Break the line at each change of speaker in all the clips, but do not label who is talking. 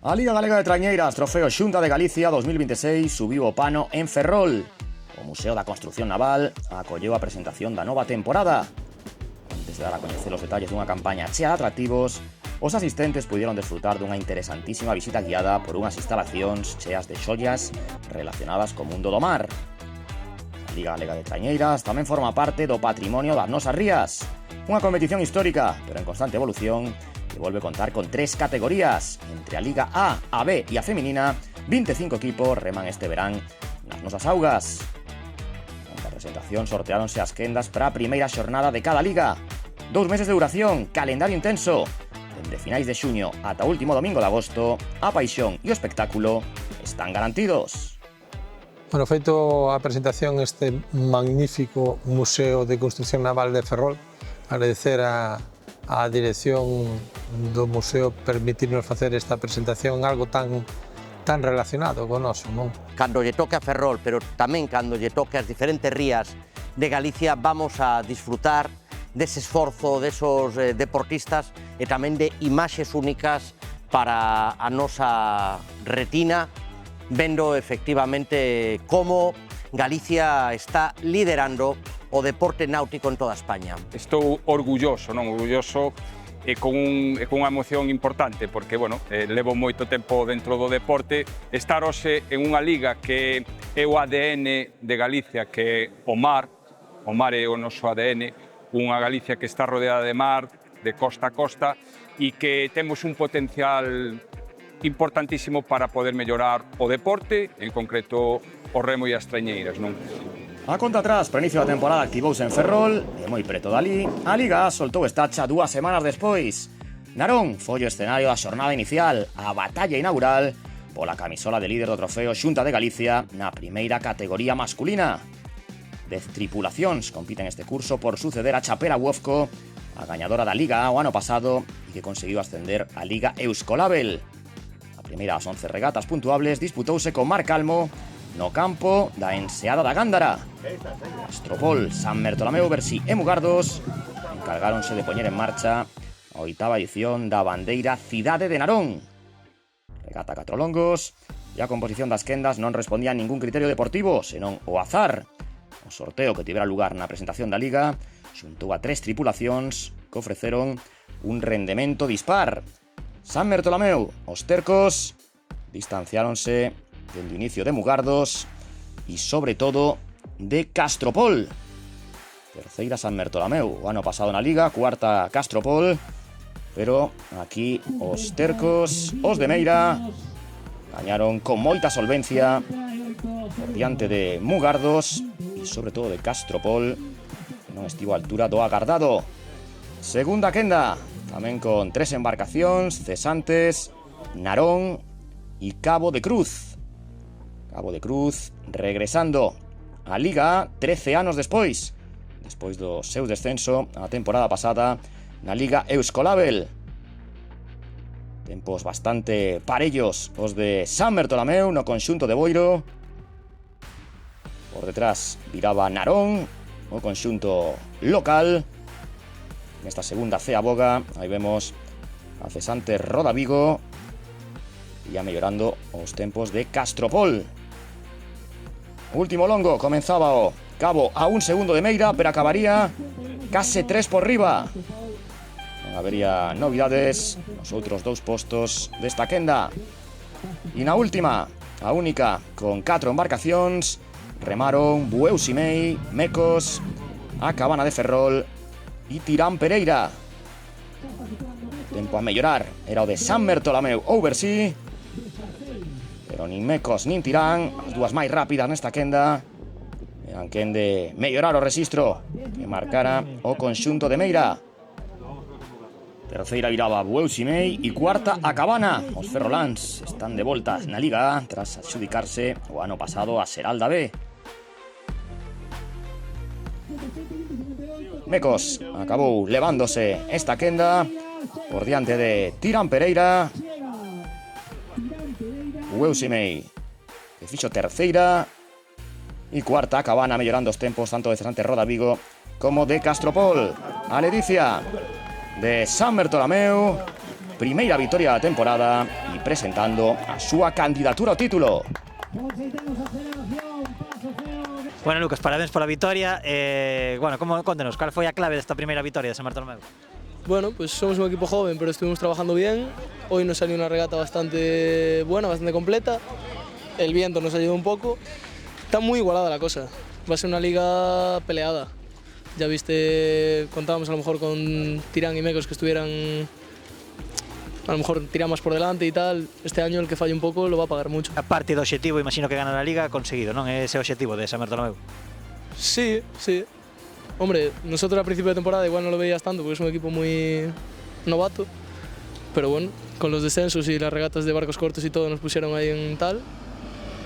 A Liga Galega de Trañeiras, trofeo Xunta de Galicia 2026, subiu o pano en Ferrol. O Museo da Construción Naval acolleu a presentación da nova temporada. Antes de dar a coñecer os detalles dunha campaña chea de atractivos, os asistentes puderon desfrutar dunha interesantísima visita guiada por unhas instalacións cheas de xollas relacionadas co mundo do mar. A Liga Galega de Trañeiras tamén forma parte do patrimonio das nosas rías, unha competición histórica, pero en constante evolución, que volve a contar con 3 categorías. Entre a Liga A, a B e a feminina, 25 equipos reman este verán nas nosas augas. Na presentación sorteáronse as quendas para a primeira xornada de cada liga. 2 meses de duración, calendario intenso. Dende finais de xuño ata o último domingo de agosto, a paixón e o espectáculo están garantidos.
Bueno, feito a presentación este magnífico Museo de Construción Naval de Ferrol, agradecer a dirección do museo permitirnos facer esta presentación, algo tan relacionado con noso, non?
Cando lle toque a Ferrol, pero tamén cando lle toque as diferentes rías de Galicia, vamos a disfrutar dese esforzo desos deportistas e tamén de imaxes únicas para a nosa retina, vendo efectivamente como Galicia está liderando o deporte náutico en toda España.
Estou orgulloso, orgulloso e con unha emoción importante, porque, bueno, levo moito tempo dentro do deporte. Estar hoxe en unha liga que é o ADN de Galicia, que é o mar é o noso ADN, unha Galicia que está rodeada de mar, de costa a costa, e que temos un potencial importantísimo para poder mellorar o deporte, en concreto o remo e as trañeiras, non?
A conta atrás para o inicio da temporada activouse en Ferrol e moi preto dali, a Liga soltou estacha 2 semanas despois. Narón foi o escenario da xornada inicial, a batalla inaugural pola camisola de líder do trofeo Xunta de Galicia na primeira categoría masculina. 10 tripulacións compiten este curso por suceder a Chapela Uofco, a gañadora da Liga A o ano pasado e que conseguiu ascender a Liga Euskolabel. A primeira das 11 regatas puntuables disputouse con Mar Calmo no campo da Enseada da Gándara. Castropol, San Bertolomeu, Bersí e Mugardos encargáronse de poñer en marcha a 8ª edición da bandeira Cidade de Narón. Regata 4 longos e a composición das quendas non respondía a ningún criterio deportivo, senón o azar. O sorteo que tivera lugar na presentación da Liga xuntou a 3 tripulacións que ofreceron un rendemento dispar. San Bertolomeu, os tercos, distanciáronse dende o inicio de Mugardos e, sobre todo, de Castropol. Terceira San Bertolomeu o ano pasado na Liga, cuarta Castropol, pero aquí os tercos, os de Meira, gañaron con moita solvencia por diante de Mugardos e, sobre todo, de Castropol, que non estivo á altura do agardado. Segunda quenda, tamén con 3 embarcacións cesantes, Narón e Cabo de Cruz. Cabo de Cruz regresando á Liga A 13 anos despois do seu descenso a temporada pasada na Liga Euskolabel. Tempos bastante parellos os de San Bertolomeu no conxunto de Boiro. Por detrás viraba Narón, o conxunto local. Nesta segunda C aboga, aí vemos a cesante Roda Vigo e a mellorando os tempos de Castropol. Último longo, comenzaba o Cabo a 1 segundo de Meira, pero acabaría case 3 por riba. Non habería novidades nos outros 2 postos desta quenda. E na última, a única con 4 embarcacións, remaron Bueu-Simei, Mecos, a Cabana de Ferrol e Tirán Pereira. Tempo a mellorar era o de San Bertolomeu ou Bersí, pero nin Mecos nin Tirán, as dúas máis rápidas nesta quenda, eran quen de mellorar o rexistro que marcara o conxunto de Meira. Terceira viraba Bueu-Simei e cuarta a Cabana. Os ferroláns están de volta na Liga A tras adxudicarse o ano pasado a Seralda B. Mecos acabou levándose esta quenda por diante de Tirán Pereira. Bueu-Simei, que fixo terceira, e cuarta a Cabana, mellorando os tempos tanto de cesante Roda Vigo como de Castropol. A ledicia de San Bertolomeu primeira vitoria da temporada e presentando a súa candidatura ao título.
Bueno, Lucas, parabéns pola vitoria. Bueno, contanos, cal foi a clave desta primeira vitoria de San Bartolomeu?
Bueno, pues somos un equipo joven, pero estuvimos trabajando bien. Hoy nos salió una regata bastante buena, bastante completa. El viento nos ayudó un poco. Está muy igualada la cosa. Va a ser una liga peleada. Ya viste, contábamos a lo mejor con Tirán y Mecos que estuvieran, a lo mejor tiran más por delante y tal. Este año el que falle un poco lo va a pagar mucho.
A parte do obxectivo, imagino que ganar a Liga, conseguido, non? Ese obxectivo de San Bartolomeu.
Sí, sí. Hombre, nosotros a principio de temporada igual no lo veías tanto porque es un equipo muy novato. Pero bueno, con los descensos y las regatas de barcos cortos y todo nos pusieron ahí en tal.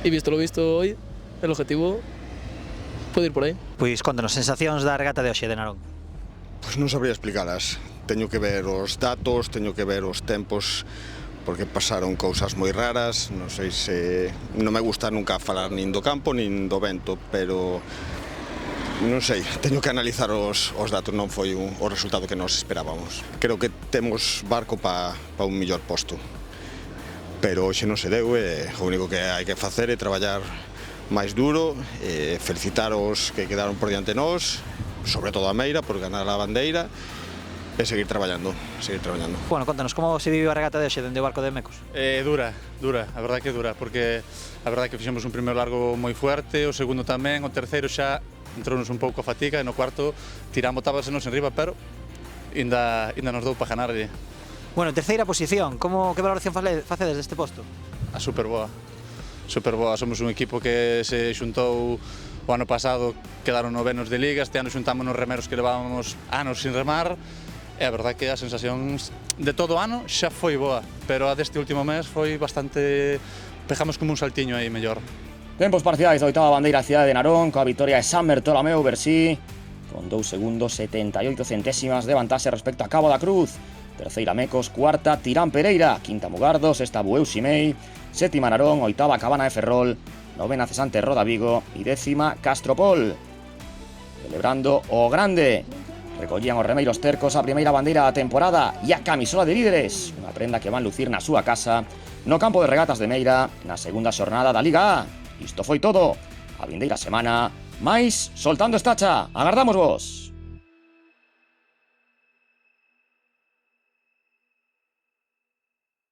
Y visto lo visto hoy, el objetivo puede ir por aí.
Pois contanos, sensacións da regata de hoxe de Narón.
Pois non sabría explicalas. Teño que ver os datos, teño que ver os tempos, porque pasaron cousas moi raras. Non sei se... Non me gusta nunca falar nin do campo nin do vento, pero... Non sei, teño que analizar os datos, non foi o resultado que nos esperábamos. Creo que temos barco pa un mellor posto. Pero hoxe non se deu e o único que hai que facer é traballar máis duro, felicitar os que quedaron por diante de nós, sobre todo a Meira por ganar a bandeira, e seguir traballando, seguir traballando.
Bueno, contanos, como se viviu a regata de hoxe dende o barco de Mecos?
Dura, a verdade que dura, porque a verdade que fixemos un primeiro largo moi fuerte, o segundo tamén, o terceiro xa entrounos un pouco a fatiga, e no cuarto tiramos tábasenos en riba, pero ainda nos dou para ganarlle.
Bueno, terceira posición, que valoración facedes deste posto?
A superboa, somos un equipo que se xuntou o ano pasado, quedaron novenos de liga, este ano xuntamos nos remeros que levábamos anos sin remar, e a verdade que a sensación de todo o ano xa foi boa, pero a deste último mes foi bastante... pejamos como un saltiño aí mellor.
Tempos parciais da oitava bandeira cidade de Narón, coa vitoria de San Bartolomeu Bersí, con 2 segundos 78 centésimas de vantaxe respecto a Cabo da Cruz. Terceira Mecos, cuarta Tirán Pereira, quinta Mugardo, sexta Bueu Ximei, sétima Narón, oitava Cabana de Ferrol, novena Cesante Roda Vigo e décima Castropol. Celebrando o grande, recollían os remeiros tercos a primeira bandeira da temporada e a camisola de líderes, unha prenda que van lucir na súa casa no campo de regatas de Meira na segunda xornada da Liga A. Isto foi todo, a vindeira semana, máis Soltando Estacha, agardamos vos.